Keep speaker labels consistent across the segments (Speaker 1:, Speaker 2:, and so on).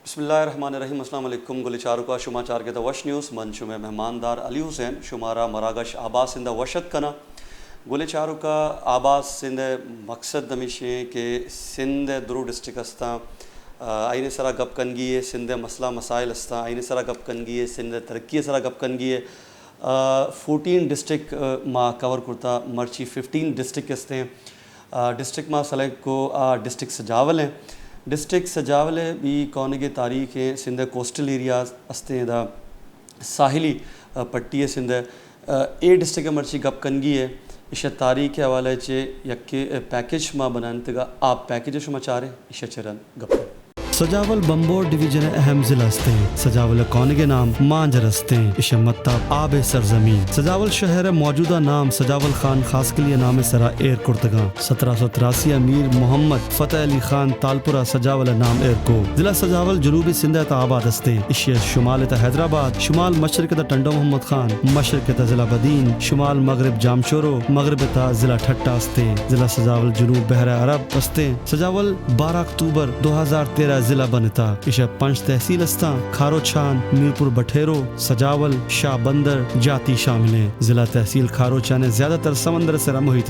Speaker 1: बिस्मिल्लाहिर्रहमानिर्रहीम। अस्सलाम वालेकुम। गुलिचारू का शुमाचार के वश न्यूज़ मंचू में मेहमानदार अली हुसैन शुमारा मरागश आबाद सिंध वशत कना गुलिचारू का आबाद सिंध मकसद दमिशे के सिंध द्रू डिस्ट्रिक्ट अस्ता आईने सरा गप कनगी सिंध मसला मसाइल अस्ता आईने सरा गप कनगी सिंध तरक्की सरा गप कनगी 14 डिस्ट्रिक्ट माँ कवर कुर्ता मर्ची 15 डिस्ट्रिक्ट अस्ते डिस्ट्रिक्ट माँ सलेक्ट को डिस्ट्रिक्ट सजावल हैं डिस्ट्रिक्ट सजावल भी कौन के तारीख है सिंध कोस्टल एरियाज अस्ते दा साहिली पट्टी है सिंध ए डिस्ट्रिक्ट मर्ची गप कनगी है इस तारीख के हवाले से यके पैकेज माँ बनाने आप पैकेज शुमाचारे इस चरन गप
Speaker 2: सजावल बम्बोर डिवीजन अहम जिला सजावल कौन के नाम मांझर इशमत्ता आब सरजमीन सजावल शहर मौजूदा नाम सजावल खान खास के लिए नाम सरा एर कुर्तगा 1783 अमीर मोहम्मद फतेह अली खान तालपुरा सजावल नाम एर को जिला सजावल जनूबी सिंध आबाद इशिया शुमाल हैदराबाद शुमाल मशरक टंडो मोहम्मद खान मशरक जिला बदीन शुमाल मगरब जामशोरो मगरब जिला ठट्टा जिला सजावल जनूब बहरा अरब सजावल 12 अक्टूबर 2013 जिला बनता इशा 5 तहसील अस्ता खारो छान मीरपुर बठेरो सजावल शाह बंदर जाती शामिल है जिला तहसील खारो छान ज्यादातर समंदर से मुहित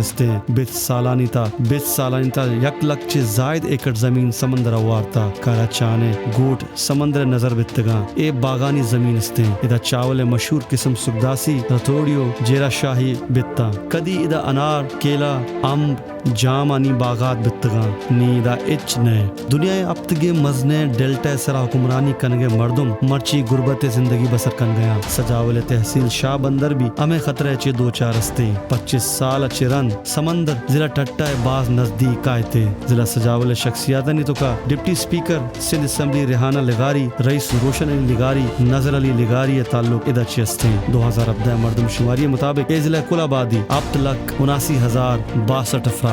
Speaker 2: बित सालानीता यक लख से जायद एकड़ जमीन समंदर वारता कारा चाने गोट समंदर नजर बितगा ए बागानी जमीन इदा चावल मशहूर किस्म सुगदासी रतोड़ियो जेरा शाही बित्ता कदी इदा अनार केला अम्ब जामानी बागात बितगा नीदा इच ने दुनिया अब्तगे मजने डेल्टा सरा हुक्मरानी कनगे मर्दुम मर्ची गुर्बत जिंदगी बसर कन गया सजावल तहसील शाह बंदर भी हमें खतरे चे 2-4 रस्ते 25 साल अच्छे रन समंदर जिला टट्टा बाज नजदीक आयते जिला सजावल शख्सियात नहीं तो का deputy speaker Sindh assembly Rehana लिगारी rice रोशन अली लिगारी नजर अली लिगारी ताल्लुक इदा चेस्ते 2017 मर्दम शुमारी मुताबिक ए जिला कुल आबादी अब तक 79,062 अफराद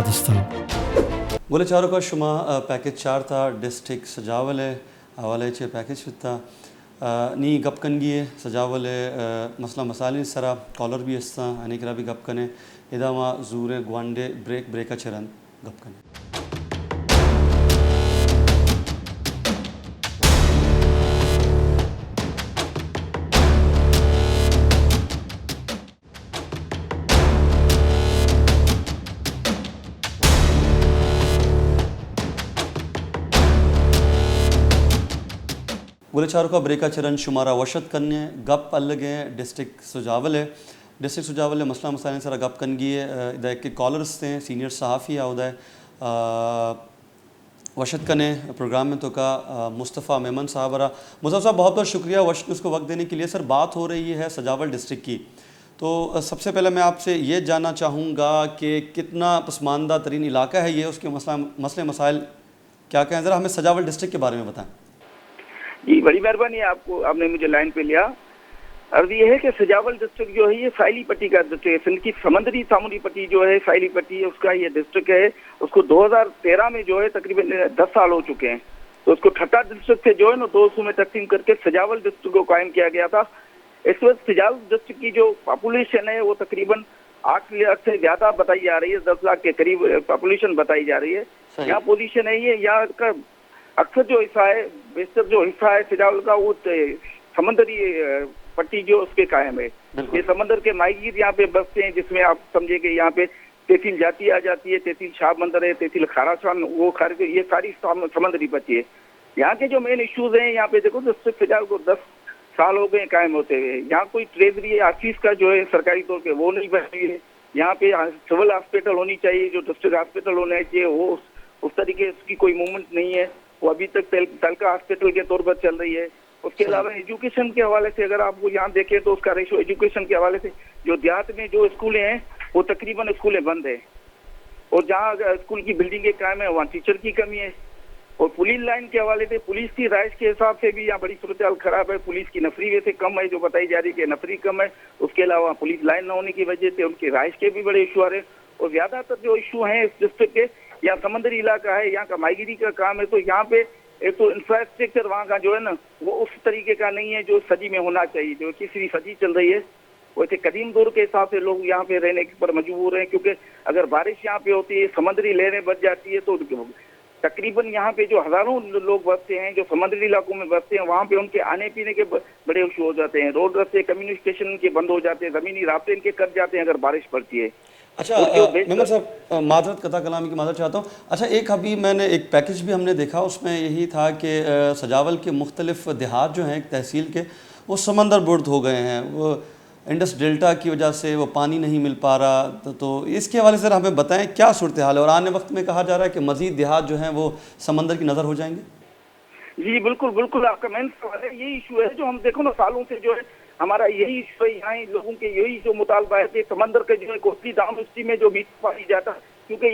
Speaker 1: गुलिचारू का शुमा पैकेज 4 था डिस्ट्रिक्ट सजावल हवाले चे पैकेज था नी गप कनगी सजावल मसला मसाले सरा कॉलर भी अस्ता अनेकरा भी गप कने इदा वहाँ जूर ग्वांडे ब्रेका चरन गप कने गुलिचारू का ब्रेका चरण शुमारा वशत कन्ने गप अलग है डिस्ट्रिक्ट सुजावल मसला मसाइल सरा गप कनगी इदा के कॉलर्स थे सीनियर सहाफ़ी आउदा वशत कने प्रोग्राम में तो का मुस्तफ़ा मेमन साहब मुस्तफ़ा साहब बहुत बहुत शुक्रिया वशत न्यूज़ को वक्त देने के लिए। सर बात हो रही है सजावल डिस्ट्रिक्ट की, तो सबसे पहले मैं आपसे ये जानना चाहूँगा कि कितना पसमानदा तरीन इलाका है ये, उसके मसले मसाइल क्या क्या हैं, ज़रा हमें सजावल डिस्ट्रिक्ट के बारे में बताएँ।
Speaker 3: जी बड़ी मेहरबानी आपने मुझे लाइन पे लिया। अर्ज ये है कि सजावल डिस्ट्रिक्ट जो है ये साइली पट्टी का डिस्ट्रिक्ट है। सिंध की समुद्री सामुद्री पट्टी जो है साइली पट्टी है उसका ये डिस्ट्रिक्ट है। उसको 2013 में जो है तकरीबन 10 साल हो चुके हैं, तो उसको ठट्टा डिस्ट्रिक्ट से जो है ना 2 हिस्सों में तकसीम करके सजावल डिस्ट्रिक्ट को कायम किया गया था। इस वक्त सजावल डिस्ट्रिक्ट की जो पॉपुलेशन है वो तकरीबन 8 लाख से ज्यादा बताई जा रही है, 10 लाख के करीब पॉपुलेशन बताई जा रही है। यहाँ पोजीशन है ये, यहाँ का अक्सर जो हिस्सा है बेशतर जो हिस्सा है सजावल का वो समंदरी पट्टी जो उसके कायम है। ये समंदर के माहीगीर यहाँ पे बसते हैं, जिसमें आप समझे कि यहाँ पे तहसील जाती आ जाती है, तहसील शाह बंदर है, तहसील खारासान, वो खार ये सारी समंदरी पट्टी है। यहाँ के जो मेन इश्यूज हैं यहाँ पे देखो डिस्ट्रिक्ट सजावल को 10 साल हो गए कायम होते हुए। यहाँ कोई ट्रेजरी ऑफिस का जो है सरकारी तौर पर वो नहीं बन रही है। यहाँ पे सिविल हॉस्पिटल होनी चाहिए, जो डिस्ट्रिक्ट हॉस्पिटल होना चाहिए वो उस तरीके उसकी कोई मूवमेंट नहीं है, वो अभी तक तलका हॉस्पिटल के तौर पर चल रही है। उसके अलावा एजुकेशन के हवाले से अगर आप वो यहाँ देखें तो उसका रेशो एजुकेशन के हवाले से जो देहात में जो स्कूलें हैं वो तकरीबन स्कूलें बंद है, और जहाँ स्कूल की बिल्डिंगें कायम है वहाँ टीचर की कमी है। और पुलिस लाइन के हवाले से पुलिस की राइश के हिसाब से भी यहाँ बड़ी सूरत हाल खराब है। पुलिस की नफरी वैसे कम है, जो बताई जा रही है कि नफरी कम है। उसके अलावा पुलिस लाइन न होने की वजह से उनकी राइश के भी बड़े इशू आ रहे हैं। और ज्यादातर जो इशू हैं इस डिस्ट्रिक्ट के, यहाँ समंदरी इलाका है, यहाँ का माहीगिरी का काम है, तो यहाँ पे एक तो इंफ्रास्ट्रक्चर वहाँ का जो है ना वो उस तरीके का नहीं है जो सदी में होना चाहिए। जो तीसरी सदी चल रही है वैसे कदीम दौर के हिसाब से लोग यहाँ पे रहने पर मजबूर हैं, क्योंकि अगर बारिश यहाँ पे होती है, समुद्री लहरें बढ़ जाती है, तो तकरीबन यहाँ पे जो हजारों लोग बसते हैं, जो समुद्री इलाकों में बसते हैं, वहाँ पे उनके आने पीने के बड़े इशू हो जाते हैं। रोड रास्ते, कम्युनिकेशन इनके बंद हो जाते हैं, जमीनी रास्ते इनके कट जाते हैं अगर बारिश पड़ती है।
Speaker 1: अच्छा
Speaker 3: और जो
Speaker 1: मेमन साहब, माजरत कता कलामी की माजरत चाहता हूँ। अच्छा, एक अभी मैंने एक पैकेज भी हमने देखा, उसमें यही था कि सजावल के मुख्तलिफ देहात जो हैं एक तहसील के, वो समंदर बुर्द हो गए हैं। वो इंडस डेल्टा की वजह से वो पानी नहीं मिल पा रहा। तो इसके हवाले से हमें बताएं क्या सूरत हाल है, और आने वक्त में कहा जा रहा है कि मज़ीद देहात जो हैं वो समंदर की नज़र हो जाएंगे।
Speaker 3: जी बिल्कुल बिल्कुल, आपका मेन सवाल है। यही इशू है जो हम देखो ना सालों से जो है हमारा यही इशू है। यहाँ लोगों के यही जो मुतालबा है कि समंदर के जो है कोस्टली डाउनस्ट्रीम में जो मीठा पानी जाता है, क्योंकि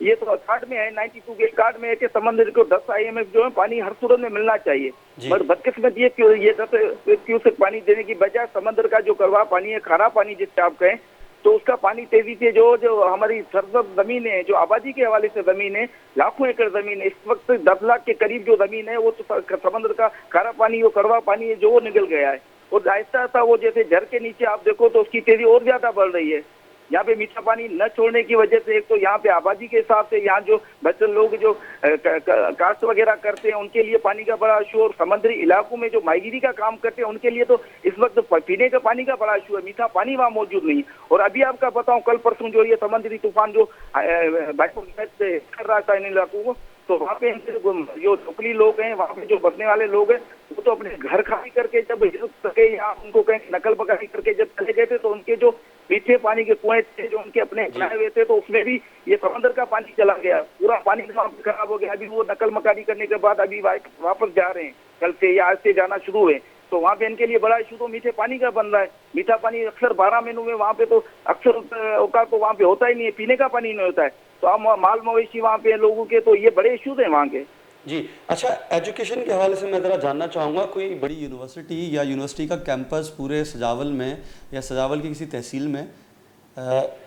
Speaker 3: ये तो कार्ड में है, 92 के कार्ड में है कि समंदर को 10 IMF जो है पानी हर सूरत में मिलना चाहिए। पर बदकिस्मत ये 10 क्यूसेक पानी देने की बजाय समंदर का जो करवा पानी है, खारा पानी जिससे आप कहें, तो उसका पानी तेजी से जो हमारी सरसब्ज जमीन है, जो आबादी के हवाले से जमीन है, लाखों एकड़ जमीन है, इस वक्त 10 लाख के करीब जो जमीन है, वो तो समंदर का खारा पानी, वो करवा पानी है जो वो निकल गया है। और आहिस्ता आहिस्ता वो जैसे झर के नीचे आप देखो तो उसकी तेजी और ज्यादा बढ़ रही है। यहाँ पे मीठा पानी न छोड़ने की वजह से एक तो यहाँ पे आबादी के हिसाब से यहाँ जो बच्चे लोग जो कास्ट वगैरह करते हैं उनके लिए पानी का बड़ा इशू, और समुद्री इलाकों में जो माहिगिरी का काम करते हैं उनके लिए तो इस वक्त पीने का पानी का बड़ा इशू है। मीठा पानी वहाँ मौजूद नहीं। और अभी आपका बताऊँ, कल परसों जो ये समुद्री तूफान जो कर रहा था इन इलाकों को, तो वहाँ पे जो लोकली लोग हैं, वहाँ पे जो बसने वाले लोग हैं, वो तो अपने घर खाली करके जब हिजरत सके या उनको कहीं नकल बगाई करके जब चले गए थे, तो उनके जो मीठे पानी के कुएं थे जो उनके अपने बनाए हुए थे, तो उसमें भी ये समंदर का पानी चला गया, पूरा पानी खराब हो गया। अभी वो नकल मकानी करने के बाद अभी वापस जा रहे हैं, कल से या आज से जाना शुरू हुए। तो वहाँ पे इनके लिए बड़ा इशू तो मीठे पानी का बन रहा है। मीठा पानी अक्सर 12 महीनों में वहाँ पे तो अक्सर औकात तो वहाँ पे होता ही नहीं है, पीने का पानी नहीं होता है। तो अब माल मवेशी वहाँ पे लोगों के, तो ये बड़े इशूज हैं वहाँ के।
Speaker 1: जी अच्छा, एजुकेशन के हवाले से मैं ज़रा जानना चाहूँगा, कोई बड़ी यूनिवर्सिटी या यूनिवर्सिटी का कैंपस पूरे सजावल में या सजावल की किसी तहसील में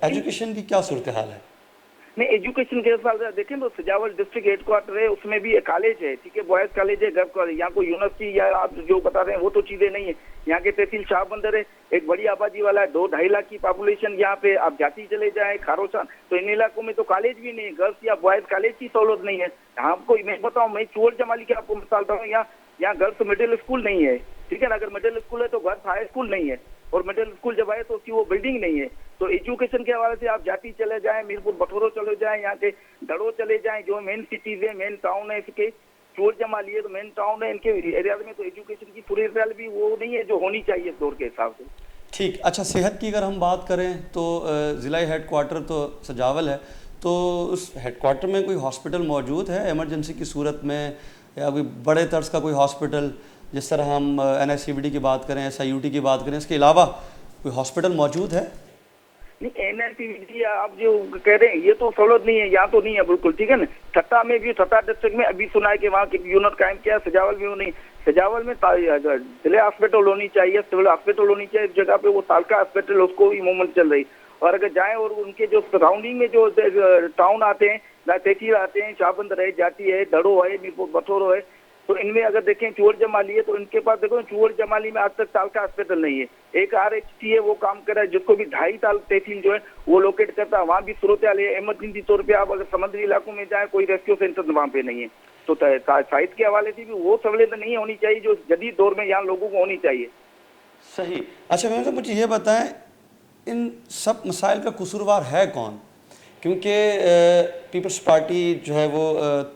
Speaker 1: एजुकेशन की क्या सूरत हाल है?
Speaker 3: नहीं, एजुकेशन के हिसाब से देखें तो सजावल डिस्ट्रिक्ट हेडक्वार्टर है, उसमें भी एक कॉलेज है, ठीक है, बॉयज कॉलेज है, गर्ल्स कॉलेज। यहाँ कोई यूनिवर्सिटी या आप जो बता रहे हैं वो तो चीजें नहीं है। यहाँ के तहसील शाहबंदर है, एक बड़ी आबादी वाला है, 2-2.5 लाख की पॉपुलेशन। यहाँ पे आप जाती चले जाए खारोसान, तो इन इलाकों में तो कॉलेज भी नहीं है, गर्ल्स या बॉयज कॉलेज की सहूलत नहीं है। आपको मैं बताऊँ, मैं चूर जमाली की आपको मिसाल दूँ, यहाँ गर्ल्स मिडिल स्कूल नहीं है, ठीक है ना। अगर मिडिल स्कूल है तो गर्ल्स हाई स्कूल नहीं है, और मिडिल स्कूल जब आए तो उसकी वो बिल्डिंग नहीं है। तो एजुकेशन के हवाले से आप जाती चले जाएं, मीरपुर बटोरो चले जाएं, यहाँ के दड़ो चले जाएं, जो मेन सिटीज है, मेन टाउन है इसके, चोर जमा लिए तो मेन टाउन है इनके एरिया में, तो एजुकेशन की पूरी भी वो नहीं है जो होनी चाहिए इस दौर के हिसाब से।
Speaker 1: ठीक। अच्छा, सेहत की अगर हम बात करें तो ज़िला हेडक्वार्टर तो सजावल है, तो उस हेडक्वार्टर में कोई हॉस्पिटल मौजूद है इमरजेंसी की सूरत में, या कोई बड़े तर्ज का कोई हॉस्पिटल, जिस तरह हम NICVD की बात करें, SIUT की बात करें, इसके अलावा कोई हॉस्पिटल मौजूद है?
Speaker 3: नहीं, NICVD आप जो कह रहे हैं ये तो सहूलत नहीं है, यहाँ तो नहीं है बिल्कुल, ठीक है ना। ठट्टा में भी, ठट्टा डिस्ट्रिक्ट में अभी सुना है कि वहाँ की यूनिट कायम किया, सजावल में वो नहीं। सजावल में जिला हॉस्पिटल होनी चाहिए, सिविल हॉस्पिटल होनी चाहिए, इस जगह पे वो तालका हॉस्पिटल उसको भी मूवमेंट चल रही। और अगर जाएं और उनके जो सराउंडिंग में जो टाउन आते हैं, तहसील आते हैं, शाहबंदर है, जाती है, दड़ो है, मीरपुर बटोरो है, तो इनमें अगर देखें चूर जमाली है, तो इनके पास देखो चूर जमाली में आज तक तालका हॉस्पिटल नहीं है। एक RHT है, वो काम कर रहा है, जिसको भी 2.5 ताल तहसील जो है वो लोकेट करता है, वहाँ भी सूरत हाल है। इमरजेंसी तौर पे आप अगर समुद्री इलाकों में जाए, कोई रेस्क्यू सेंटर वहाँ पे नहीं है। तो साइट के हवाले से भी वो सहूलियत नहीं होनी चाहिए जो जदीद दौर में यहाँ लोगों को होनी चाहिए।
Speaker 1: सही। अच्छा मैम साहब, मुझे ये बताएं, इन सब मसाइल का कसूरवार है कौन? क्योंकि पीपल्स पार्टी जो है वो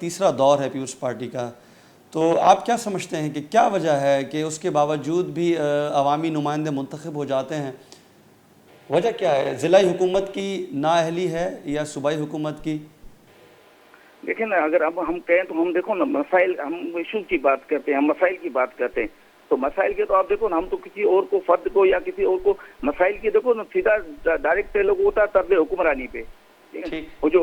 Speaker 1: तीसरा दौर है पीपल्स पार्टी का, तो आप क्या समझते हैं कि क्या वजह है कि उसके बावजूद भी अवामी नुमाइंदे मुंतखब हो जाते हैं? वजह क्या है? ज़िलाई हुकूमत की नाअहली है या सूबाई हुकूमत की?
Speaker 3: देखिए ना, अगर अब हम कहें तो हम देखो ना, मसाइल, हम इशू की बात करते हैं, हम मसाइल की बात करते हैं, तो मसाइल के तो आप देखो ना, हम तो किसी और को, फर्द को या किसी और को मसाइल की देखो ना सीधा डायरेक्ट लोग होता है तर्ज हुक्मरानी पे। वो जो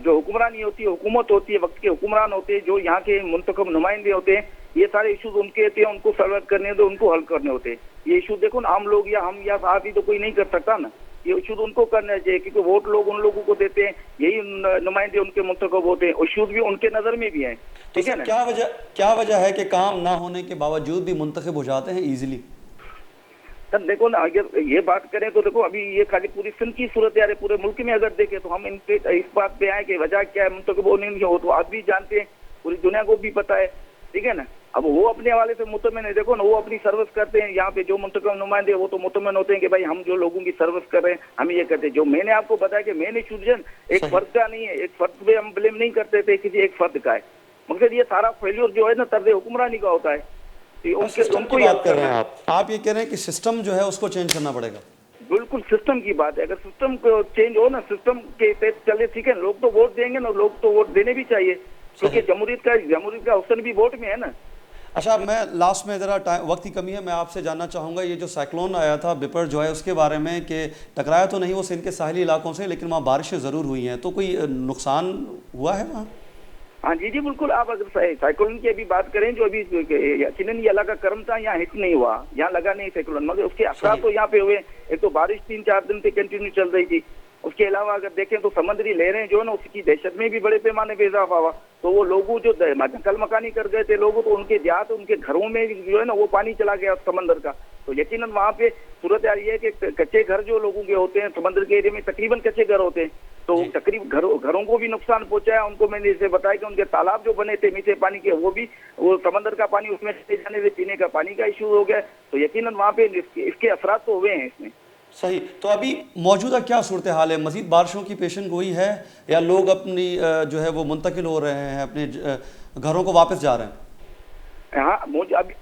Speaker 3: हुक्मरानी होती है, हुकूमत होती है, वक्त के हुक्मरान होते हैं, जो यहाँ के मुंतखब नुमाइंदे होते हैं, ये सारे इशूज उनके होते हैं, उनको सॉल्व करने दो, उनको हल करने होते हैं। ये इशू देखो ना, आम लोग या हम या साहब तो कोई नहीं कर सकता ना, ये इशूज उनको करना चाहिए, क्योंकि वोट लोग उन लोगों को देते हैं, यही नुमाइंदे उनके मुंतखब होते हैं, इशूज भी उनके नजर में भी हैं, ठीक है ना।
Speaker 1: क्या वजह है कि काम ना होने के बावजूद भी मुंतखब हो जाते हैं इजीली?
Speaker 3: सर देखो ना, अगर ये बात करें तो देखो अभी ये खाली पूरी सिंध की सूरत यार है, पूरे मुल्क में अगर देखें तो हम इनके इस बात पे आए कि वजह क्या है, तो वो नहीं हो तो आप भी जानते हैं, पूरी दुनिया को भी पता है, ठीक है ना। अब वो अपने हवाले से मुतमिन है, देखो ना वो अपनी सर्विस करते हैं, यहाँ पे जो मुंतखब नुमाइंदे वो तो मुतमिन होते हैं कि भाई हम जो लोगों की सर्विस कर रहे हैं हम ये करते हैं। जो मैंने आपको बताया कि मेन इशूजन एक फर्द का नहीं है, एक फर्द पे हम ब्लेम नहीं करते थे, किसी एक फर्द का है, मगर ये सारा फेल्योर जो है ना तर्ज हुक्मरानी का होता है।
Speaker 1: सिस्टम की बात कर रहे हैं आप ये कह रहे हैं कि सिस्टम जो है उसको चेंज करना पड़ेगा।
Speaker 3: बिल्कुल सिस्टम की बात है, अगर सिस्टम को चेंज हो ना, सिस्टम के तहत चले, ठीक है, लोग तो वोट देंगे ना, लोग तो वोट देने भी चाहिए, क्योंकि जमहूरियत का हुस्न भी वोट में है ना।
Speaker 1: अच्छा, मैं लास्ट में ज़रा वक्त की कमी है, मैं आपसे जानना चाहूँगा ये जो साइक्लोन आया था बिपर जो है उसके बारे में, कि टकराया तो नहीं वो सिंध के साहिली इलाकों से, लेकिन वहाँ बारिशें ज़रूर हुई हैं, तो कोई नुकसान हुआ है वहाँ?
Speaker 3: हाँ जी जी बिल्कुल। आप अगर साइक्लोन की अभी बात करें, जो अभी यकीनन ये अल्लाह का करम था, यहाँ हिट नहीं हुआ, यहाँ लगा नहीं साइक्लोन, मगर उसके असर तो यहाँ पे हुए। एक तो बारिश 3-4 दिन से कंटिन्यू चल रही थी, उसके अलावा अगर देखें तो समुद्री लहरें जो है ना उसकी दहशत में भी बड़े पैमाने पे इजाफा हुआ। तो वो लोगों जो नकल मकानी कर गए थे लोगों, तो उनके देहात उनके घरों में जो है ना वो पानी चला गया समंदर का। तो यकीनन वहाँ पे सूरत आ रही है कि कच्चे घर जो लोगों के होते हैं समंदर के एरिया में तकरीबन कच्चे घर होते हैं, तो तकरीब घरों को भी नुकसान पहुंचाया उनको। मैंने जैसे बताया कि उनके तालाब जो बने थे मीठे पानी के, वो समंदर का पानी उसमें चले जाने से पीने का पानी का इशू हो गया। तो यकीनन वहाँ पे इसके असरात तो हुए हैं इसमें।
Speaker 1: सही। तो अभी मौजूदा क्या सूरत हाल है? मजीद बारिशों की पेशन गोई है या लोग अपनी जो है वो मुंतकिल हो रहे हैं, अपने घरों को वापस जा रहे हैं?
Speaker 3: हाँ,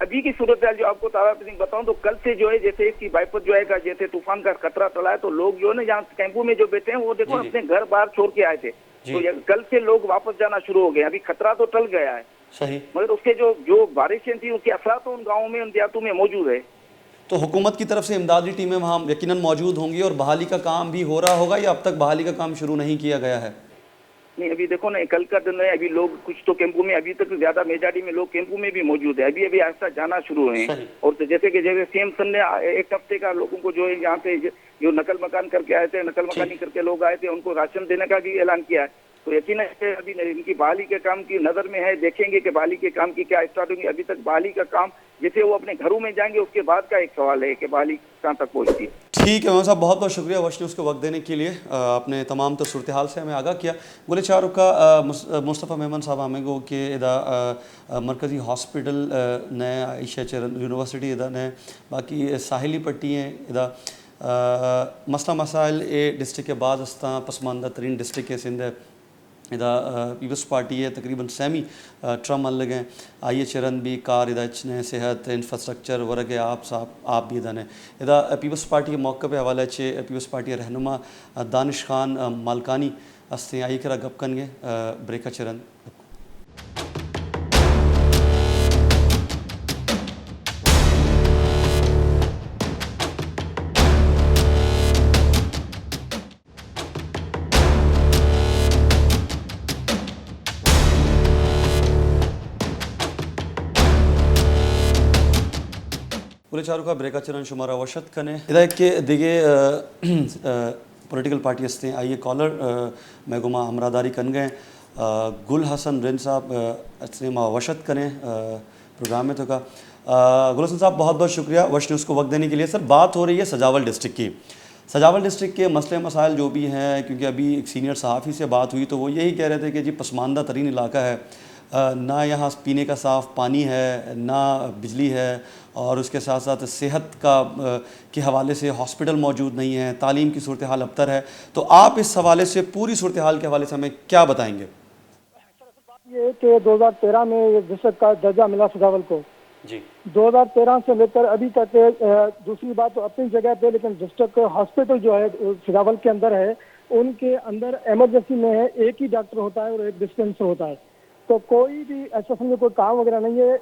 Speaker 3: अभी की सूरत हाल जो आपको तारा बताऊं तो कल से जो है जैसे इसकी बाइपत जो है जैसे तूफान का खतरा टला है, तो लोग जो है ना यहाँ कैंपों में जो बैठे हैं वो देखो अपने घर बाहर छोड़ के आए थे, तो कल से लोग वापस जाना शुरू हो गए। अभी खतरा तो टल गया है,
Speaker 1: सही,
Speaker 3: मगर उसके जो बारिशें थी उसके असर तो उन गाँवों में उन देहातों में मौजूद है।
Speaker 1: तो हुकूमत की तरफ से इमदादी टीमें वहाँ यकीनन मौजूद होंगी और बहाली का काम भी हो रहा होगा, या अब तक बहाली का काम शुरू नहीं किया गया है?
Speaker 3: नहीं, अभी देखो ना कल का दिन है, अभी लोग कुछ तो कैंपों में, अभी तक ज्यादा मेजॉरिटी में लोग कैंपों में भी मौजूद है, अभी ऐसा जाना शुरू हुए हैं। और तो जैसे सीएम सन ने 1 हफ्ते का लोगों को जो है यहाँ पे जो नकल मकान करके आए थे, नकल मकानी करके लोग आए थे, उनको राशन देने का भी ऐलान किया है। तो यकीन है अभी इनकी बहाली के काम की नजर में है, देखेंगे कि बहाली के काम की क्या स्टार्ट होगी। अभी तक बहाली का काम जैसे वो अपने घरों में जाएंगे उसके बाद का एक सवाल है कि बहाली कहाँ तक पहुँचती है।
Speaker 1: ठीक है मोहम्मद साहब, बहुत बहुत शुक्रिया वश न्यूज़ को वक्त देने के लिए। आपने तमाम तो सूरत हाल से हमें आगाह किया। गुले चारुक का मुस्तफ़ा मेमन साहब हमें गो कि इदा मरकज़ी हॉस्पिटल ने आयशा यूनिवर्सिटी इदा ने बाकी साहिली पट्टी हैं इदा मसला मसाइल ए डिस्ट्रिक्ट के बाद अस्ता पसमानदा तरीन डिस्ट्रिक्ट के सिंध इदा पीपल्स पार्टी है तकरीबन सेमी ट्रम अलग हैं आइए चरण भी कार इदा ने सेहत इंफ्रास्ट्रक्चर वर्ग आप भी इदा ने इदा पीपल्स पार्टी के मौके पे हवाले चे पीपल्स पार्टी रहनुमा दानिश खान मालकानी अस्ते आई करा गपकन गे ब्रेका चरण। गुले चारू का ब्रेका चरण शुमारा वशत कने इदा के दिगे पॉलिटिकल पार्टी हस्ते आइए कॉलर मैं गुमा हमरादारी कन गए गुल हसन रिन साहब अस्ते मा वशत कने प्रोग्राम में तो का गुल हसन साहब बहुत बहुत शुक्रिया वश न्यूज़ को वक्त देने के लिए। सर, बात हो रही है सजावल डिस्ट्रिक्ट की। सजावल डिस्ट्रिक्ट के मसले मसाइल जो भी हैं, क्योंकि अभी एक सीनियर सहाफ़ी से बात हुई तो वो यही कह रहे थे कि जी पसमानदा तरीन इलाका है, ना यहाँ पीने का साफ़ पानी है, ना बिजली है, और उसके साथ साथ सेहत के हवाले से हॉस्पिटल मौजूद नहीं है, तालीम की सूरत हाल अबतर है। तो आप इस हवाले से पूरी सूरत हाल के हवाले से हमें क्या बताएंगे?
Speaker 4: ये कि 2013 में डिस्ट्रिक्ट का दर्जा मिला सजावल को जी, 2013 से लेकर अभी तक। दूसरी बात तो अपनी जगह पे, लेकिन डिस्ट्रिक्ट हॉस्पिटल जो है सजावल के अंदर है, उनके अंदर इमरजेंसी में है एक ही डॉक्टर होता है और एक डिस्पेंसर होता है, तो कोई भी ऐसा समझो कोई काम वगैरह नहीं है।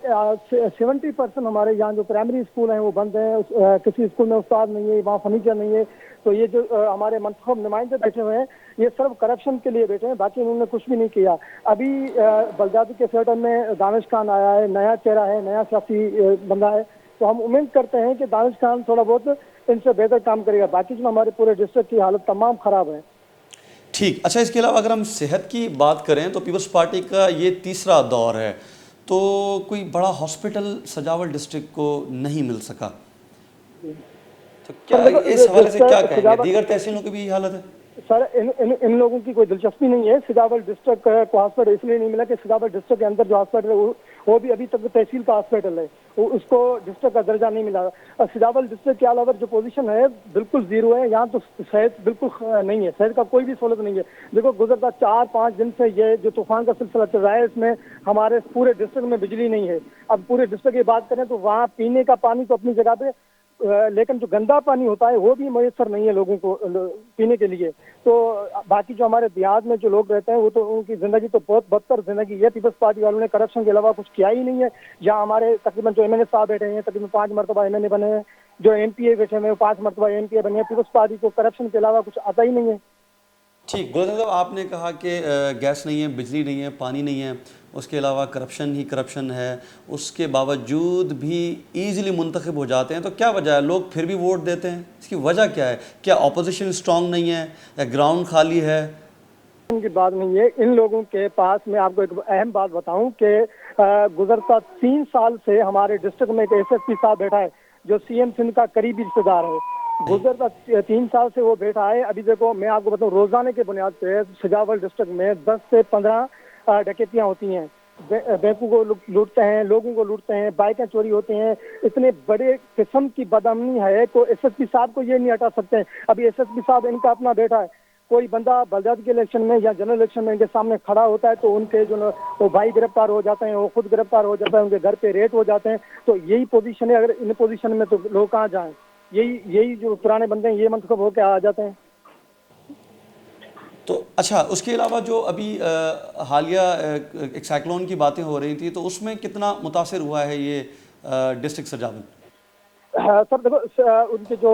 Speaker 4: 70% हमारे यहाँ जो प्राइमरी स्कूल हैं वो बंद हैं, किसी स्कूल में उस्ताद नहीं है, वहाँ फर्नीचर नहीं है। तो ये जो हमारे मंतखब नुमाइंदे बैठे हुए हैं ये सिर्फ करप्शन के लिए बैठे हैं, बाकी इन्होंने कुछ भी नहीं किया। अभी बलदादी के सेक्टर में दानिश खान आया है, नया चेहरा है, नया सियासी बंदा है, तो हम उम्मीद करते हैं कि दानिश खान थोड़ा बहुत इनसे बेहतर काम करेगा। बाकी जो हमारे पूरे डिस्ट्रिक्ट की हालत तमाम ख़राब है।
Speaker 1: ठीक, अच्छा, इसके अलावा अगर हम सेहत की बात करें तो पीपल्स पार्टी का ये तीसरा दौर है, तो कोई बड़ा हॉस्पिटल सजावल डिस्ट्रिक्ट को नहीं मिल सका। तो क्या इस हवाले से क्या कहेंगे, दीगर तहसीलों की भी यही हालत है?
Speaker 4: सर इन लोगों की कोई दिलचस्पी नहीं है। सजावल डिस्ट्रिक्ट को हॉस्पिटल इसलिए नहीं मिला कि सजावल डिस्ट्रिक्ट के अंदर जो हॉस्पिटल है वो भी अभी तक तहसील का हॉस्पिटल है, उसको डिस्ट्रिक्ट का दर्जा नहीं मिला। सजावल डिस्ट्रिक्ट के अलावा जो पोजीशन है बिल्कुल जीरो है। यहाँ तो सेहत बिल्कुल नहीं है, सेहत का कोई भी सहूलत नहीं है। देखो गुजरता 4-5 दिन से ये जो तूफान का सिलसिला चल रहा है, इसमें हमारे पूरे डिस्ट्रिक्ट में बिजली नहीं है। अब पूरे डिस्ट्रिक्ट की बात करें तो वहाँ पीने का पानी तो अपनी जगह पे, लेकिन जो गंदा पानी होता है वो भी मुयसर नहीं है लोगों को पीने के लिए। तो बाकी जो हमारे देहात में जो लोग रहते हैं वो तो उनकी जिंदगी तो बहुत बदतर जिंदगी है। पीपल्स पार्टी वालों ने करप्शन के अलावा कुछ किया ही नहीं है। जहाँ हमारे तकरीबन जो एमएनए साहब बैठे हैं, तकरीबन 5 मरतबा एमएनए बने हैं, जो एमपीए बैठे हैं 5 मरतबा एमपीए बने हैं। पीपल्स पार्टी को करप्शन के अलावा कुछ आता ही नहीं है।
Speaker 1: ठीक, गुलशन साहब आपने कहा कि गैस नहीं है, बिजली नहीं है, पानी नहीं है, उसके अलावा करप्शन ही करप्शन है, उसके बावजूद भी ईज़िली मुंतखब हो जाते हैं, तो क्या वजह है लोग फिर भी वोट देते हैं? इसकी वजह क्या है? क्या अपोजिशन स्ट्रांग नहीं है या ग्राउंड खाली है?
Speaker 4: की बात नहीं है। इन लोगों के पास मैं आपको एक अहम बात बताऊं कि गुजरता 3 साल से हमारे डिस्ट्रिक्ट में एक एसएसपी साहब बैठा है जो सीएम सिंध का करीबी रिश्तेदार है। गुजरता 3 साल से वो बैठा है। अभी देखो मैं आपको बताऊं, रोजाना के बुनियाद पे सजावल डिस्ट्रिक्ट में 10 से 15 डकैतियां होती हैं। बैंकों को लूटते हैं, लोगों को लूटते हैं, बाइकें चोरी होती हैं। इतने बड़े किस्म की बदअमनी है तो एसएसपी साहब को ये नहीं हटा सकते। अभी एसएसपी साहब इनका अपना बैठा है, कोई बंदा बलदाद के इलेक्शन में या जनरल इलेक्शन में इनके सामने खड़ा होता है तो उनके जो वो भाई गिरफ्तार हो जाते हैं, वो खुद गिरफ्तार हो जाता है, उनके घर पे रेड हो जाते हैं। तो यही पोजीशन है। अगर इन पोजीशन में तो लोग कहाँ जाएं? यही जो पुराने बंदे हैं ये मंतखब होकर आ जाते हैं।
Speaker 1: तो अच्छा, उसके अलावा जो अभी हालिया एक साइक्लोन की बातें हो रही थी, तो उसमें कितना मुतासिर हुआ है ये डिस्ट्रिक्ट सजावल?
Speaker 4: सर देखो उनके जो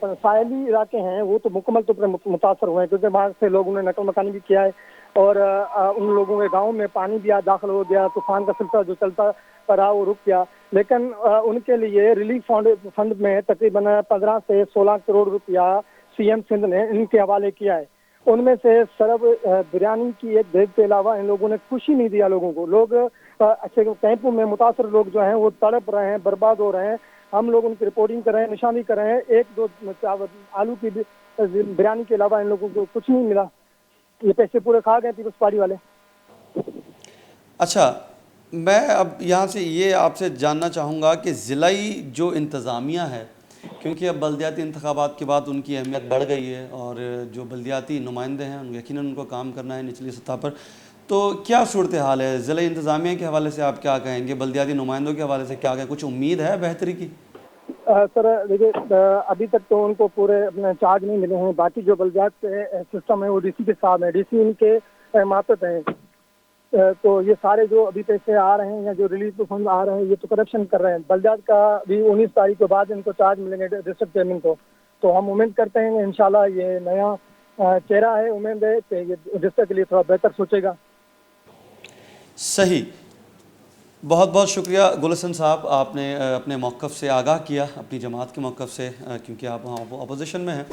Speaker 4: साहली इलाके हैं वो तो मुकम्मल तौर पर मुतासर हुए हैं, क्योंकि वहाँ से लोगों ने नकल मकानी भी किया है और उन लोगों के गांव में पानी भी दाखिल हो गया। तूफान का सिलसिला जो चलता रहा वो रुक गया, लेकिन उनके लिए रिलीफ फंड में तकरीबन 15 से 16 करोड़ रुपया सीएम सिंध ने इनके हवाले किया है। उनमें से सरब बिरयानी की एक बैग के अलावा इन लोगों ने कुछ ही नहीं दिया लोगों को। लोग अच्छे कैंपों में मुतासर लोग जो हैं वो तड़प रहे हैं, बर्बाद हो रहे हैं। हम लोग उनकी रिपोर्टिंग कर रहे हैं, निशानी कर रहे हैं। 1-2 आलू की बिरयानी के अलावा इन लोगों को कुछ नहीं मिला। ये पैसे पूरे खा गए पीपल्स पार्टी वाले।
Speaker 1: अच्छा, मैं अब यहाँ से ये आपसे जानना चाहूँगा कि ज़िलाई जो इंतज़ामिया है, क्योंकि अब बल्दियाती इंतखाबात के बाद उनकी अहमियत बढ़ गई है और जो बल्दियाती नुमाइंदे हैं यकीनन उनको काम करना है निचली सतह पर, तो क्या सूरत हाल है ज़िला इंतज़ामिया के हवाले से? आप क्या कहेंगे? बल्दियाती नुमाइंदों के हवाले से क्या कहें? कुछ उम्मीद है बेहतरी की?
Speaker 4: सर देखिए अभी तक तो उनको पूरे अपने चार्ज नहीं मिले हैं। बाकी जो बल्दियात के सिस्टम है वो डीसी के साथ है, डीसी उनके मातहत हैं। तो ये सारे जो अभी पैसे आ रहे हैं या जो रिलीफ फंड आ रहे हैं ये तो करप्शन कर रहे हैं। बल्दियात का भी 19 तारीख के बाद इनको चार्ज मिलेंगे डिस्ट्रिक्ट चेयरमैन को। तो हम उम्मीद करते हैं इंशाल्लाह ये नया चेहरा है, उम्मीद है कि ये डिस्ट्रिक्ट के लिए थोड़ा बेहतर सोचेगा।
Speaker 1: सही, बहुत बहुत शुक्रिया गुलशन साहब, आपने अपने मौक़िफ़ से आगाह किया, अपनी जमात के मौक़िफ़ से, क्योंकि आप वहाँ अपोजिशन में हैं।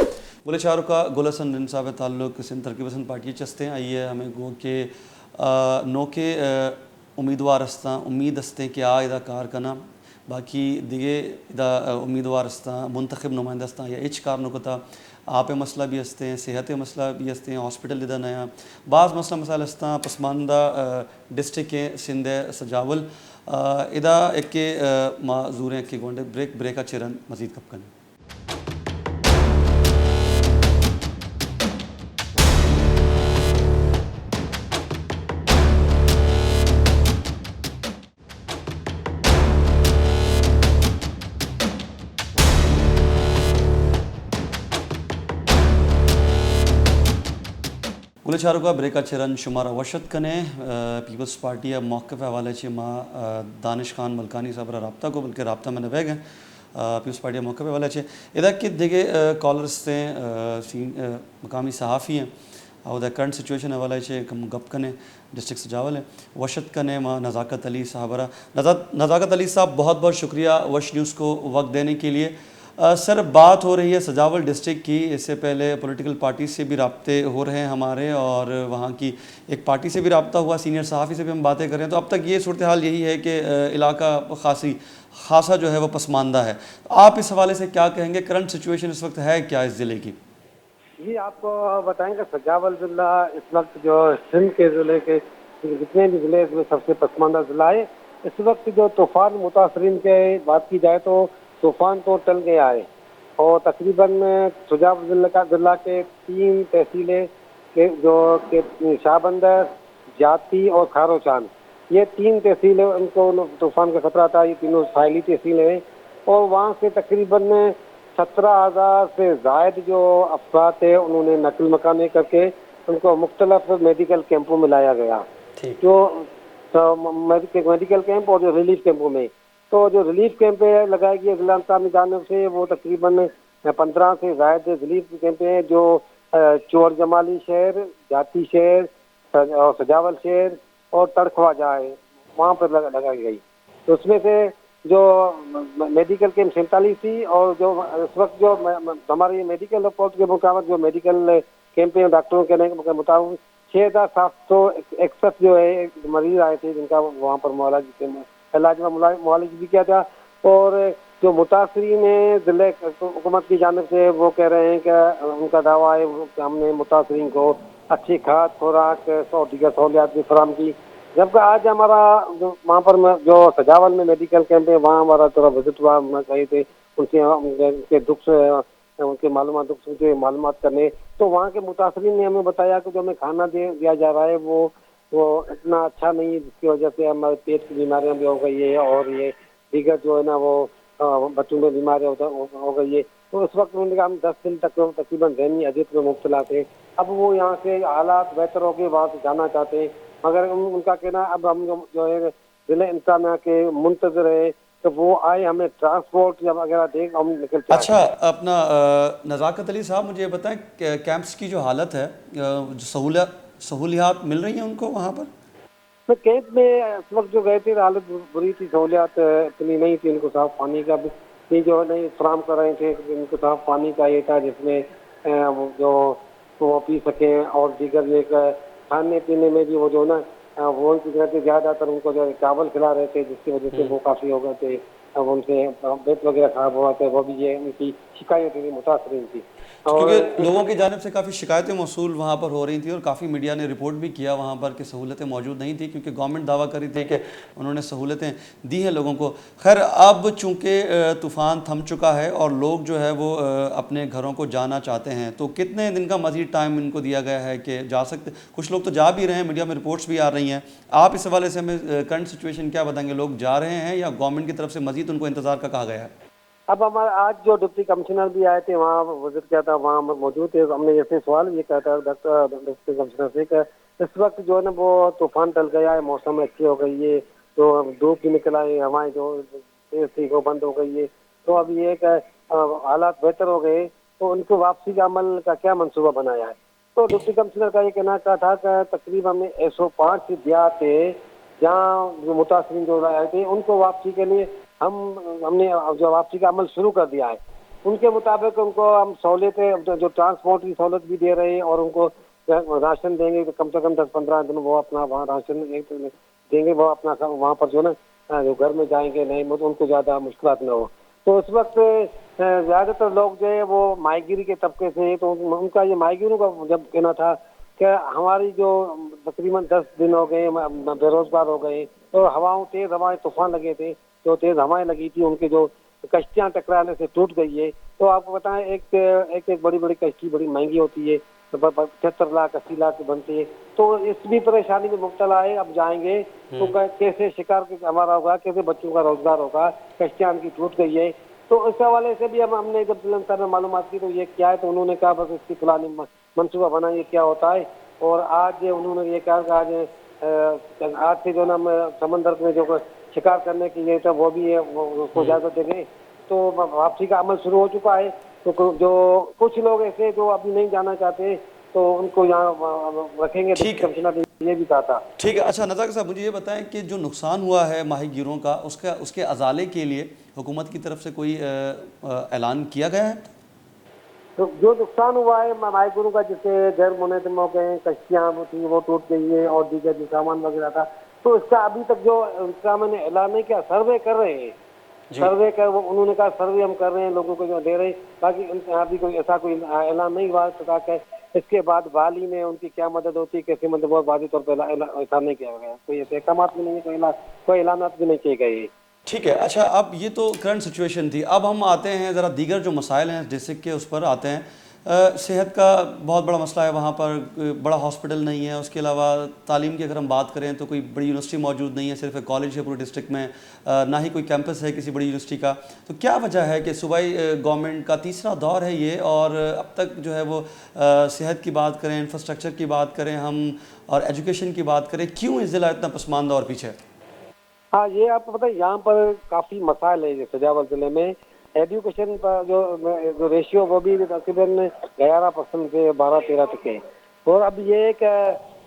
Speaker 1: गुलचारू का गुलशन रिन साहब ताल्लुक सिंध तरक्की पसंद पार्टी चस्ते हैं। आइए हमें गो के नौके उम्मीदवार हस्ता उम्मीद हस्ते कि आ इदा कार करना बाकी दिगे इदा उम्मीदवार हस्ता मुंतखब नुमाइंदा हस्ता या इच कार नुकता आप मसला भी हंसते हैं, सेहत मसला भी हंसते हैं, हॉस्पिटल इधर नया बाज़ मसला मसाइल हंसता पसमानदा डिस्ट्रिक्ट के सिंध सजावल इदा एक के माजूर के गोंडे ब्रेक चेरन मजीद कब करें। गुलचारू का ब्रेक चेरन शुमारा वशत कने पीपल्स पार्टी मौक़िफ़ हवाले से माँ दानिश खान मलकानी साहब रबता को बल्कि रबता में नवे गए पीपल्स पार्टी मौक़िफ़ हवाले से इधर कि दिगे कॉलर्स से मकामी सहाफ़ी हैं और करंट सिचुएशन हवाले से गप कने डिस्ट्रिक्ट सजावल है वशत कने माँ नज़ाकत अली साहबरा। नज़ाकत अली साहब बहुत बहुत शुक्रिया वश न्यूज़ को वक्त देने के लिए। सर बात हो रही है सजावल डिस्ट्रिक्ट की, इससे पहले पॉलिटिकल पार्टी से भी राब्ते हो रहे हैं हमारे और वहाँ की एक पार्टी से भी राब्ता हुआ, सीनियर सहाफ़ी से भी हम बातें कर रहे हैं। तो अब तक ये सूरत हाल यही है कि इलाका खासी खासा जो है वो पसमानदा है। आप इस हवाले से क्या कहेंगे, करंट सिचुएशन इस वक्त है क्या इस ज़िले की?
Speaker 5: जी, आपको बताएंगे सजावल ज़िला इस वक्त जो सिंध के ज़िले के जितने भी ज़िले इसमें सबसे पसमानदा ज़िला है। इस वक्त जो तूफ़ान मुतासरीन के बात की जाए तो तूफ़ान तो टल गया है और तकरीबन सजावल ज़िला के 3 तहसीलें के जो के शाहबंदर, जाती और खारोचान, ये 3 तहसीलें उनको तूफ़ान का खतरा था। ये तीनों साहिली तहसीलें हैं और वहाँ से तकरीबन 17,000 से ज़ायद जो अफराद थे उन्होंने नकल मकानी करके उनको मुख्तलिफ मेडिकल कैंपों में लाया गया। जो मेडिकल कैंप और जो रिलीफ कैंपों में, तो जो रिलीफ कैंप लगाए गए जिला इंतज़ामी जानिब से वो तकरीबन 15 से ज़ायद रिलीफ कैंप हैं जो चोर जमाली शहर, जाती शहर और सजावल शहर और तड़खवाजा है, वहाँ पर लगाई गई। तो उसमें से जो मेडिकल कैंप 47 थी और जो इस वक्त जो हमारे मेडिकल रिपोर्ट के मुताबिक जो मेडिकल कैंप है डॉक्टरों के मुताबिक 6,761 जो है मरीज आए थे जिनका वहाँ पर इलाज में मुआलज भी किया था। और जो मुतासरीन है ज़िले हुकूमत की जानिब से वो कह रहे हैं कि उनका दावा है कि हमने मुतासरीन को अच्छी खाद खुराक और दीगर सहूलियात भी फराहम की। जबकि आज हमारा जो वहाँ पर जो सजावल में मेडिकल कैंप है वहाँ हमारा थोड़ा विजिट हुआ, हम गए थे उनके दुख से उनके मालूमात करने। तो वहाँ के मुतासरीन ने हमें बताया कि जो हमें खाना दिया जा रहा है वो इतना अच्छा नहीं है, जिसकी वजह से हमारे पेट की बीमारियाँ भी हो गई है और ये दीगर जो है ना वो बच्चों में बीमारियाँ हो गई है। तो उस वक्त उन्होंने कहा हम 10 दिन तक तकरीबन ज़हनी अजियत में मुब्तला थे। अब वो यहाँ से हालात बेहतर हो गए, वहाँ से जाना चाहते हैं, मगर उनका कहना अब हम जो है ज़िले इंतज़ामिया के मुंतज़र है तो वो आए हमें ट्रांसपोर्ट या वगैरह दें हम निकल जाए।
Speaker 1: अच्छा, अपना नज़ाकत अली साहब मुझे बताएं कैंप्स की जो हालत है, जो सहूलियात मिल रही हैं उनको वहाँ पर?
Speaker 5: तो कैंप में इस वक्त जो गए थे हालत बुरी थी, सहूलियात इतनी नहीं थी। इनको साफ पानी का भी जो नहीं फराम कर रहे थे, इनको साफ पानी का ये था जिसमें जो वो पी सकें और दीगर ये खाने पीने में भी वो जो ना वो उनकी कहते ज़्यादातर उनको जो चावल खिला रहे थे जिसकी वजह से वो काफ़ी हो गए थे। अब उनके पेट वगैरह खराब हुआ था, वो भी ये उनकी शिकायतें थी, मुतासरीन थी।
Speaker 1: क्योंकि लोगों की जानिब से काफ़ी शिकायतें मौसूल वहाँ पर हो रही थी और काफ़ी मीडिया ने रिपोर्ट भी किया वहाँ पर कि सहूलतें मौजूद नहीं थी, क्योंकि गवर्नमेंट दावा कर रही थी कि उन्होंने सहूलतें दी हैं लोगों को। खैर, अब चूँकि तूफ़ान थम चुका है और लोग जो है वो अपने घरों को जाना चाहते हैं, तो कितने दिन का मज़ीद टाइम इनको दिया गया है कि जा सकते? कुछ लोग तो जा भी रहे हैं, मीडिया में रिपोर्ट्स भी आ रही हैं। आप इस हवाले से हमें करंट सिचुएशन क्या बताएंगे? लोग जा रहे हैं या गवर्नमेंट की तरफ से मज़ीद उनको इंतज़ार का कहा गया है?
Speaker 5: अब हमारे आज जो डिप्टी कमिश्नर भी आए थे वहाँ विजिट किया था, वहाँ मौजूद थे। हमने जैसे सवाल ये कहा था डिप्टी कमिश्नर से कि इस वक्त जो है ना वो तूफान टल गया है, मौसम अच्छी हो गई है, तो धूप भी निकला है, हवाएं जो तेज थी वो बंद हो गई है, तो अब ये हालात बेहतर हो गए, तो उनको वापसी के अमल का क्या मनसूबा बनाया है। तो डिप्टी कमिश्नर का ये कहना था कि तकरीबन हमें 105 दिया थे जहाँ जो मुतासरीन जो आए थे उनको वापसी के लिए हमने जो वापसी का अमल शुरू कर दिया है। उनके मुताबिक उनको हम सहूलियतें जो ट्रांसपोर्ट की सहूलत भी दे रहे हैं और उनको राशन देंगे तो कम से कम 10-15 दिन वो अपना वहाँ राशन देंगे, वो अपना वहाँ पर जो ना जो घर में जाएंगे नहीं, मतलब उनको ज़्यादा मुश्किलात न हो। तो इस वक्त ज़्यादातर लोग जो है वो माहीगीरी के तबके से, तो उनका ये माहीगीरों का जब कहना था कि हमारी जो तकरीबन 10 दिन हो गए बेरोजगार हो गए, तो तेज़ हवाएं तूफान लगे थे, जो तेज़ हवाएं लगी थी उनकी जो कश्तियाँ टकराने से टूट गई है। तो आपको बताएं एक बड़ी बड़ी कश्ती बड़ी महंगी होती है, तो 75 लाख 80 लाख की बनती है। तो इस भी परेशानी में मुब्तला है। अब जाएंगे तो कैसे शिकार हमारा होगा, कैसे बच्चों का रोजगार होगा, कश्तियाँ उनकी टूट गई है। तो इस हवाले से भी हमने जब जिला में मालूमात की तो ये क्या है, तो उन्होंने कहा बस इसकी फलानी मनसूबा बनाइए क्या होता है। और आज उन्होंने ये कहा कि आज से जो ना समंदर में जो शिकार करने की ये तो वो भी है, उसको इजाज़त देंगे। तो वापसी का अमल शुरू हो चुका है। तो जो कुछ लोग ऐसे जो अभी नहीं जाना चाहते तो उनको यहाँ रखेंगे।
Speaker 1: ठीक है,
Speaker 5: ये भी कहा था।
Speaker 1: ठीक है। अच्छा नज़ाकत साहब, मुझे ये बताएं कि जो नुकसान हुआ है माहीगीरों का, उसके अजाले के लिए हुकूमत की तरफ से कोई ऐलान किया गया है?
Speaker 5: तो जो नुकसान हुआ है माहीगीरों का, जैसे घर मुनहदम हो गए, कश्तियाँ थी वो टूट गई है और दीगर जो सामान वगैरह था, तो इसका अभी तक जो इसका मैंने ऐलान नहीं किया, सर्वे कर रहे हैं। सर्वे का वो उन्होंने कहा सर्वे हम कर रहे हैं, लोगों को जो दे रहे हैं, बाकी अभी कोई ऐसा कोई ऐलान नहीं हुआ सरकार का। इसके बाद बहाली में उनकी क्या मदद होती है, कैसे मदद, बहुत वादी तौर पर ऐसा नहीं किया गया, कोई ऐसे काम भी नहीं है, कोई ऐलान भी नहीं किए गए।
Speaker 1: ठीक है, अच्छा अब ये तो करंट सिचुएशन थी, अब हम आते हैं ज़रा दीगर जो मसाइल हैं डिस्ट्रिक्ट के उस पर आते हैं। सेहत का बहुत बड़ा मसला है वहाँ पर, बड़ा हॉस्पिटल नहीं है, उसके अलावा तालीम की अगर हम बात करें तो कोई बड़ी यूनिवर्सिटी मौजूद नहीं है, सिर्फ एक कॉलेज है पूरे डिस्ट्रिक्ट में, ना ही कोई कैंपस है किसी बड़ी यूनिवर्सिटी का। तो क्या वजह है कि सूबाई गवर्नमेंट का तीसरा दौर है ये, और अब तक जो है वो सेहत की बात करें, इंफ्रास्ट्रक्चर की बात करें हम, और एजुकेशन की बात करें, क्यों इस ज़िला इतना पसमानदा और पीछे?
Speaker 5: हाँ, ये आपको पता है यहाँ पर काफी मसाइल है सजावल जिले में। एजुकेशन पर जो रेशियो वो भी तकरीबन 11% से 12-13 तक है। और अब ये एक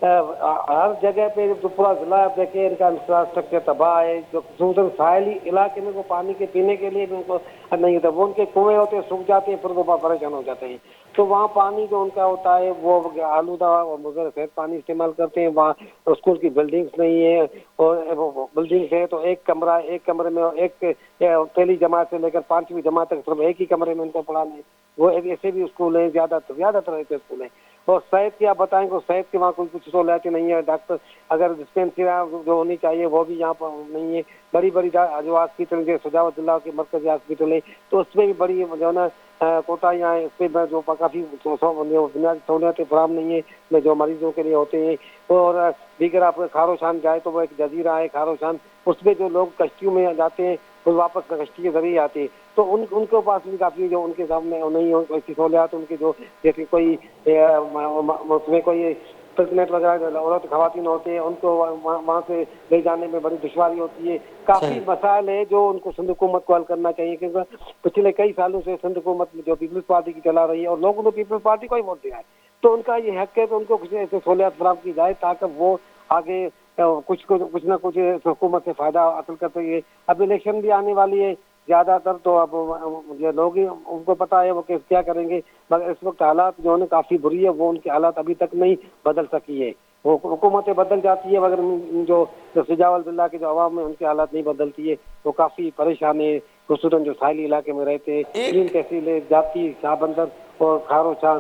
Speaker 5: हर जगह पे जो पूरा जिला आप देखें, इनका इंफ्रास्ट्रक्चर तबाह है। जो साहली इलाके में वो पानी के पीने के लिए भी उनको नहीं होता, वो उनके कुएं होते हैं सूख जाते हैं, फिर वो परेशान हो जाते हैं। तो वहाँ पानी जो उनका होता है वो आलूदा और मुजर सहित पानी इस्तेमाल करते हैं। वहाँ स्कूल की बिल्डिंग्स नहीं है, और बिल्डिंग्स है तो एक कमरे में एक पहली जमात से लेकर 5वीं जमात तक सिर्फ एक ही कमरे में उनको पढ़ाना है। वो ऐसे भी स्कूल है, ज्यादातर ऐसे स्कूल है। और सेहत की आप बताएंगे, सहत के वहाँ कोई कुछ सहूलियत नहीं है। डॉक्टर अगर डिस्पेंसरी जो होनी चाहिए वो भी यहाँ पर नहीं है। बड़ी जो हॉस्पिटल जो सजावत जिला के मरकजी हॉस्पिटल है, तो उसमें भी बड़ी जो है ना कोताहियाँ हैं। उसमें जो काफ़ी बुनियादी सहूलियतें फराम नहीं है जो मरीजों के लिए होते हैं। और दीगर आप खारोशान जाए तो वो एक जजीरा है खारोशान, उसमें जो लोग कश्तियों में जाते हैं वो वापस कश्ती के जरिए आते हैं। तो उनके पास भी काफ़ी जो उनके सामने नहीं हो ऐसी सहूलियात, उनके जो जैसे कोई उसमें कोई प्रेगनेंट वगैरह औरत खवातीन होते हैं, उनको वहाँ से ले जाने में बड़ी दुश्वारी होती है। काफ़ी मसाइल है जो उनको सिंध हुकूमत को हल करना चाहिए, क्योंकि पिछले कई सालों से सिंध हुकूमत जो पीपल्स पार्टी की चला रही है और लोगों ने पीपल्स पार्टी को ही वोट दिया है, तो उनका ये हक है तो उनको कुछ ऐसे सहूलियात फराहम की जाए ताकि वो आगे कुछ ना कुछ हुकूमत से फायदा हासिल कर सके। अब इलेक्शन भी आने वाली है, ज्यादातर तो अब ये लोग ही उनको पता है वो क्या करेंगे, मगर इस वक्त हालात जो है काफी बुरी है, वो उनके हालात अभी तक नहीं बदल सकी है। वो हुकूमतें बदल जाती है मगर जो सजावल जिला के जो अवाम है उनके हालात नहीं बदलती है, वो काफी परेशान है। खुसूसन जो साहिली इलाके में रहते हैं, 3 तहसीलें जाती, शाहबंदर और खारोशान,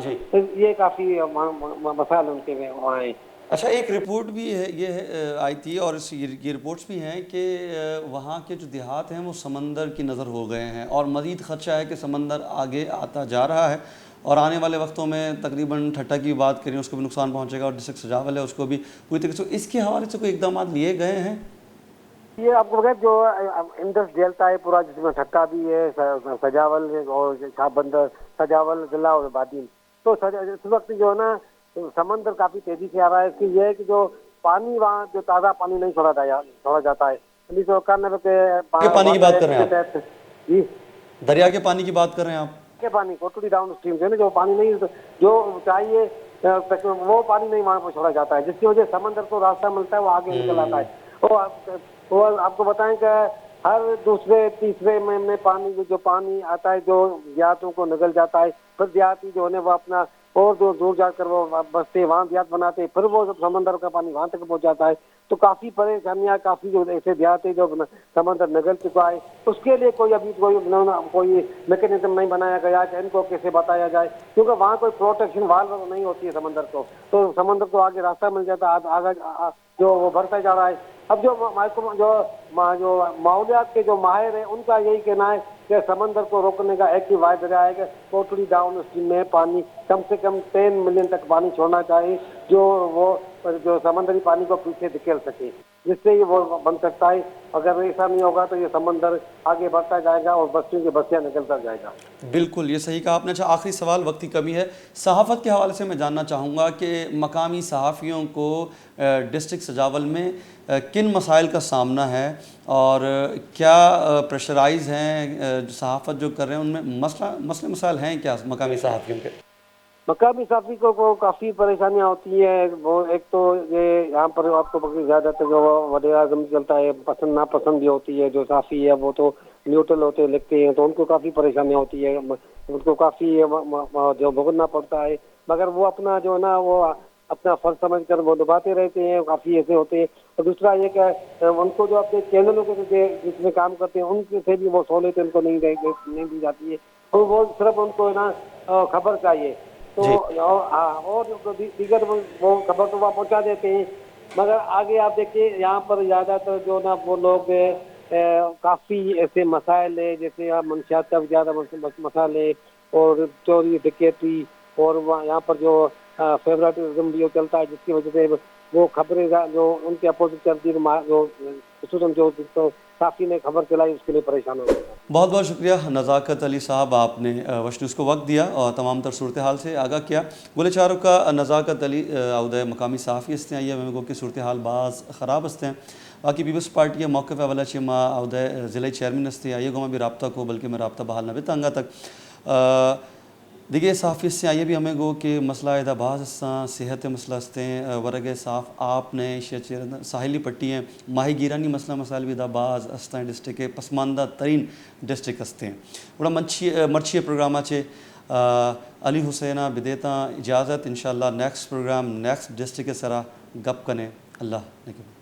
Speaker 5: ये काफी मसाइल उनके वहाँ है।
Speaker 1: अच्छा, एक रिपोर्ट भी है ये आई थी, और ये रिपोर्ट्स भी हैं कि वहाँ के जो देहात हैं वो समंदर की नज़र हो गए हैं, और मज़ीद ख़दशा है कि समंदर आगे आता जा रहा है, और आने वाले वक्तों में तकरीबन ठट्टा की बात करें उसको भी नुकसान पहुँचेगा, और डिस्ट्रिक्ट सजावल है उसको भी पूरी तरीके से। इसके हवाले से कोई इकदाम लिए गए हैं?
Speaker 5: ये आपको बता जो इंडस डेल्टा है पूरा, जिसमें ठट्टा भी है, सजावल और शाहबंदर, सजावल जिला और बादीन, तो इस वक्त जो है ना तो समंदर काफी तेजी से आ रहा है। इसकी यह है कि जो पानी वहाँ जो ताज़ा पानी नहीं छोड़ा जाता है। 1991 के
Speaker 1: पानी की बात कर रहे हैं आप?
Speaker 5: जी,
Speaker 1: दरिया के पानी की बात कर रहे हैं आप?
Speaker 5: के पानी कोटड़ी डाउन स्ट्रीम से ना जो पानी नहीं जो चाहिए वो पानी नहीं वहाँ पर छोड़ा जाता है, जिसकी वजह से समंदर को रास्ता मिलता है, वो आगे निकल आता है। और आपको बताएं कि हर दूसरे तीसरे में पानी जो पानी आता है जो देहातों को निकल जाता है, फिर देहाती जो है वो अपना और दूर जाकर वो बसते वहाँ देहात बनाते, फिर वो समंदर का पानी वहाँ तक पहुँच जाता है। तो काफी परेशानियां, काफी जो ऐसे देहात है जो समंदर निकल चुका है, उसके लिए कोई अभी कोई मैकेनिज्म नहीं बनाया गया कि इनको कैसे बताया जाए, क्योंकि वहाँ कोई प्रोटेक्शन वाल नहीं होती है समंदर को, तो समंदर को आगे रास्ता मिल जाता है, आगे जो वो बढ़ता जा रहा है। अब जो माहौलियात के जो माहिर है उनका यही कहना है कि समंदर को रोकने का एक ही वायद रहा है कि कोटड़ी डाउन स्ट्रीम में पानी कम से कम 10 मिलियन तक पानी छोड़ना चाहिए, जो समंदरी पानी को पीछे धकेल सके, जिससे ये वो बन सकता है। अगर ऐसा नहीं होगा तो ये समंदर आगे बढ़ता जाएगा और बस्तियों की बस्तियाँ निकलता जाएगा।
Speaker 1: बिल्कुल, ये सही कहा आपने। अच्छा, आखिरी सवाल, वक्त की कमी है, सहाफ़त के हवाले से मैं जानना चाहूँगा कि मकामी सहाफ़ियों को डिस्ट्रिक्ट सजावल में किन मसाइल का सामना है, और क्या प्रेशराइज हैं सहाफ़त जो कर रहे हैं, उनमें मसले मसाइल हैं क्या मकामी सहाफ़ियों के?
Speaker 5: मकामी साफी को काफ़ी परेशानियाँ होती है। वो एक तो ये यहाँ पर आपको ज़्यादातर जो वज़ीर आज़म चलता है, पसंद नापसंद भी होती है। जो साफ़ी है वो तो न्यूट्रल होते लिखते हैं, तो उनको काफ़ी परेशानियाँ होती है, उनको काफ़ी जो भुगतना पड़ता है। मगर वो अपना जो है ना वो अपना फर्ज समझकर वो दबाते रहते हैं, काफी ऐसे होते हैं। और दूसरा ये कि उनको जो अपने चैनलों के जिसमें काम करते हैं उनके से भी वो सहूलियत उनको नहीं दी जाती है, तो वो सिर्फ उनको है ना खबर चाहिए, तो और दीगर वो खबर तो वहाँ पहुँचा देते हैं, मगर आगे आप देखिए यहाँ पर ज़्यादातर जो ना वो लोग काफ़ी ऐसे मसाइल है, जैसे मंशियात का ज़्यादा मसाइल है और चोरी डकैती और यहाँ पर जो फेवरेटिज्म भी चलता है, जिसकी वजह से वो खबरें जो उनके अपोजिट चलती जो खुसूसन जो साफी ने खबर चलाई उसके लिए परेशान हो गया।
Speaker 1: बहुत बहुत शुक्रिया नज़ाकत अली साहब, आपने वश न्यूज़ को वक्त दिया और तमाम तर सूरत हाल से आगाह किया। गुलचारों का नज़ाकत अली उदय मकामी सहाफ़ी हस्ते हैं, मैं गो कि सूरत हाल बाज़ ख़राब हस्ते हैं, बाकी पीपल्स पार्टी मौक़ अवला मा उदय ज़िले चेयरमैन हस्ते आइए गो में भी रबता को, बल्कि मैं रबता बहाल न बेतंगा तक दिगे सहाफ़ी से आइए भी हमें गो कि मसला एदाबाज सेहत मसला हस्ते वरगे साफ आपने साहिली पट्टी हैं माही गिरानी मसला मसाइल भी एदाबाज हस्ते डिस्ट्रिक्ट के पसमानदा तरीन डिस्ट्रिक्ट हस्ते हैं बड़ा मर्ची प्रोग्राम आचे अली हुसैना बिदेता इजाज़त इंशाल्लाह नेक्स्ट प्रोग्राम नेक्स्ट डिस्ट्रिक्ट के सरा गप कने अल्लाह ने